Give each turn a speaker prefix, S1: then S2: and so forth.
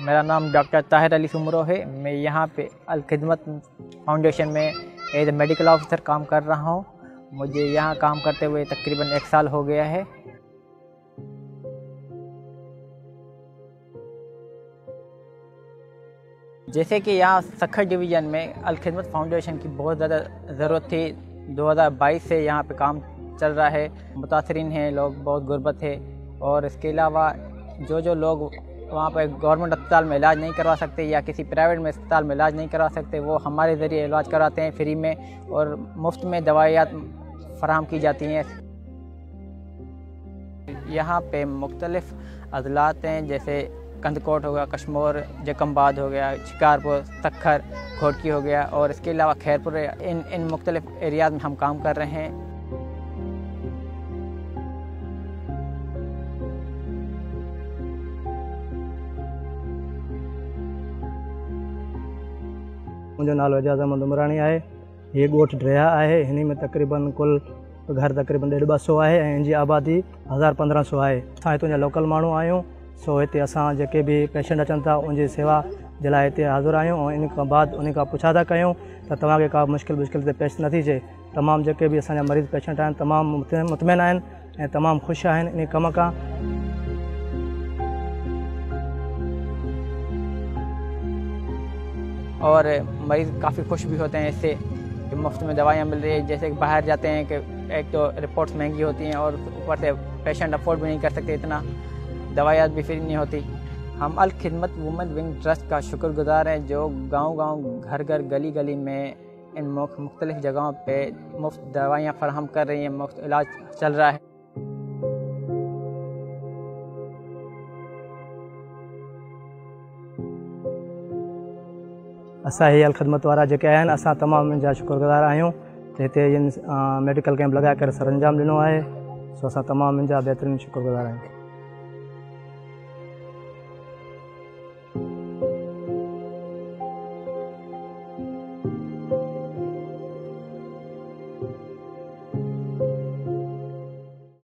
S1: मेरा नाम डॉक्टर ताहिर अली सुमरो है। मैं यहाँ पे अल-खिदमत फाउंडेशन में एज ए मेडिकल ऑफिसर काम कर रहा हूँ। मुझे यहाँ काम करते हुए तकरीबन 1 साल हो गया है। जैसे कि यहाँ सखर डिवीज़न में अल-खिदमत फाउंडेशन की बहुत ज़्यादा ज़रूरत थी। 2022 से यहाँ पे काम चल रहा है। मुतासरीन हैं लोग, बहुत गुर्बत है। और इसके अलावा जो लोग वहाँ पर गवर्नमेंट अस्पताल में इलाज नहीं करवा सकते या किसी प्राइवेट में अस्पताल में इलाज नहीं करवा सकते, वो हमारे ज़रिए इलाज कराते हैं फ्री में, और मुफ्त में दवाइयाँ फराहम की जाती हैं। यहाँ पे मुख्तलिफ़ अज़लात हैं, जैसे कंदकोट हो गया, कश्मोर, जकमबाद हो गया, शिकारपुर, सखर, घोटकी हो गया, और इसके अलावा खैरपुर। इन मुख्तलिफ़ एरियाज़ में हम काम कर रहे हैं।
S2: मुंहिंजो नालो एजाज़ अहमद उमराणी आहे। हीअ ॻोठ ड्रिया आहे। हिन में तक़रीबन कुल घर तक़रीबन 150 आहे ऐं हिन जी आबादी 1500 आहे। असां हितां जा लोकल माण्हू आहियूं, सो हिते असां जेके बि पेशेंट अचनि था उनजी सेवा जे लाइ हिते हाज़िर आहियूं ऐं इन खां बाद उन खां पुछा था कयूं त तव्हांखे का मुश्किल हिते पेश नथी थिए। तमामु जेके बि असांजा मरीज़ पेशेंट आहिनि तमामु मुतमिन आहिनि ऐं तमामु ख़ुशि आहिनि इन कम खां।
S1: और मरीज़ काफ़ी खुश भी होते हैं इससे कि मुफ्त में दवाइयाँ मिल रही है। जैसे कि बाहर जाते हैं कि एक तो रिपोर्ट्स महंगी होती हैं और ऊपर से पेशेंट अफोर्ड भी नहीं कर सकते, इतना दवाइयाँ भी फ्री नहीं होती। हम अल-खिदमत वुमेन विंग ट्रस्ट का शुक्रगुजार हैं, जो गांव-गांव, घर-घर, गली-गली में इन मुख्तलिफ़ जगहों पे मुफ्त दवाइयाँ फराहम कर रही हैं, मुफ्त इलाज चल रहा है।
S2: असां ही अल-खिदमत वारा जेके आहिनि असां तमामु इनजा शुक्रगुज़ार आहियूं त हिते मेडिकल कैंप लॻाए करे सरअंजाम ॾिनो आहे। सो असां तमामु इनजा बहितरीनु शुक्रगुज़ार आहियूं।